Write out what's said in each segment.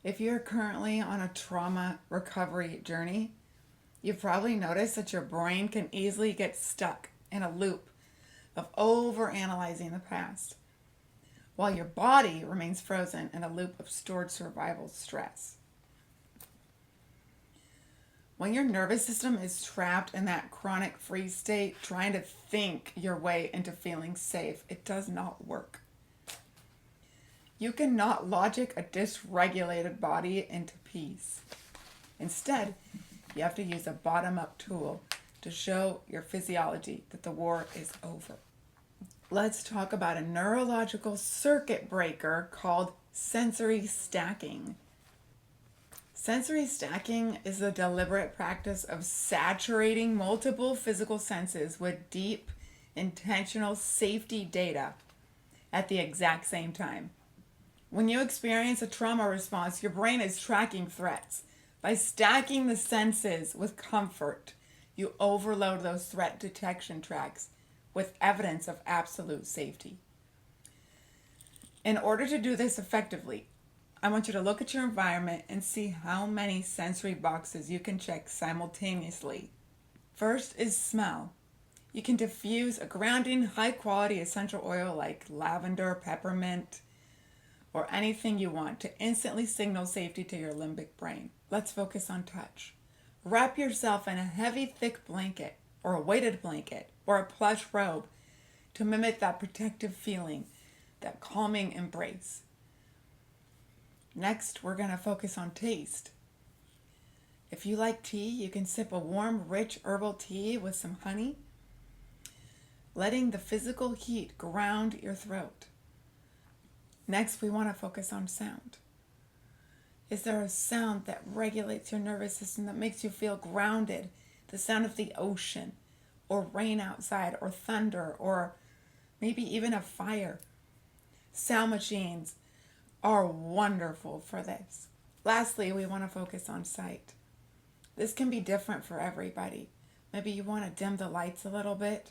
If you're currently on a trauma recovery journey, you've probably noticed that your brain can easily get stuck in a loop of overanalyzing the past, while your body remains frozen in a loop of stored survival stress. When your nervous system is trapped in that chronic freeze state, trying to think your way into feeling safe, it does not work. You cannot logic a dysregulated body into peace. Instead, you have to use a bottom up tool to show your physiology that the war is over. Let's talk about a neurological circuit breaker called sensory stacking. Sensory stacking is the deliberate practice of saturating multiple physical senses with deep, intentional safety data at the exact same time. When you experience a trauma response, your brain is tracking threats. By stacking the senses with comfort, you overload those threat detection tracks with evidence of absolute safety. In order to do this effectively, I want you to look at your environment and see how many sensory boxes you can check simultaneously. First is smell. You can diffuse a grounding, high quality essential oil like lavender, peppermint, or anything you want to instantly signal safety to your limbic brain. Let's focus on touch. Wrap yourself in a heavy, thick blanket, or a weighted blanket, or a plush robe to mimic that protective feeling, that calming embrace. Next, we're going to focus on taste. If you like tea, you can sip a warm, rich herbal tea with some honey, letting the physical heat ground your throat. Next, we want to focus on sound. Is there a sound that regulates your nervous system, that makes you feel grounded? The sound of the ocean, or rain outside, or thunder, or maybe even a fire. Sound machines are wonderful for this. Lastly, we want to focus on sight. This can be different for everybody. Maybe you want to dim the lights a little bit,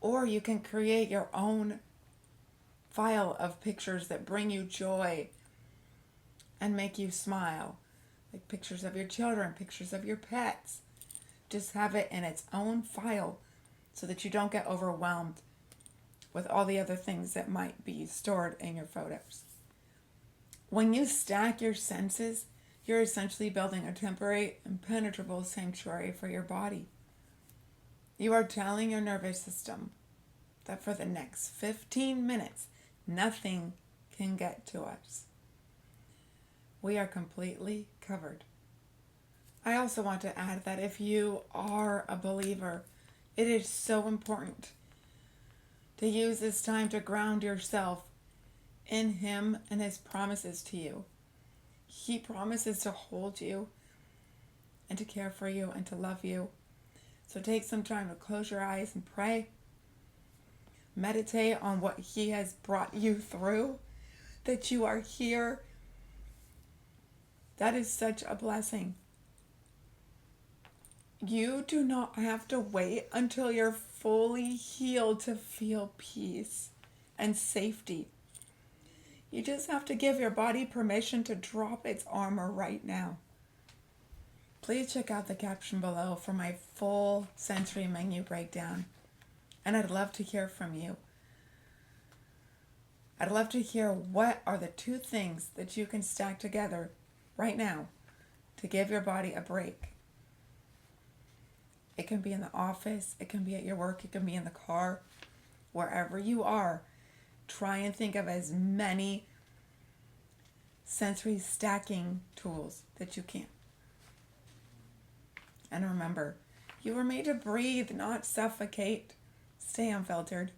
or you can create your own file of pictures that bring you joy and make you smile, like pictures of your children, pictures of your pets. Just have it in its own file so that you don't get overwhelmed with all the other things that might be stored in your photos. When you stack your senses, you're essentially building a temporary, impenetrable sanctuary for your body. You are telling your nervous system that for the next 15 minutes, nothing can get to us. We are completely covered. I also want to add that if you are a believer, it is so important to use this time to ground yourself in Him and His promises to you. He promises to hold you and to care for you and to love you. So take some time to close your eyes and pray. Meditate on what He has brought you through, that you are here. That is such a blessing. You do not have to wait until you're fully healed to feel peace and safety. You just have to give your body permission to drop its armor right now. Please check out the caption below for my full sensory menu breakdown. And I'd love to hear from you. I'd love to hear what are the 2 things that you can stack together right now to give your body a break. It can be in the office, it can be at your work, it can be in the car, wherever you are. Try and think of as many sensory stacking tools that you can. And remember, you were made to breathe, not suffocate. Stay unfiltered.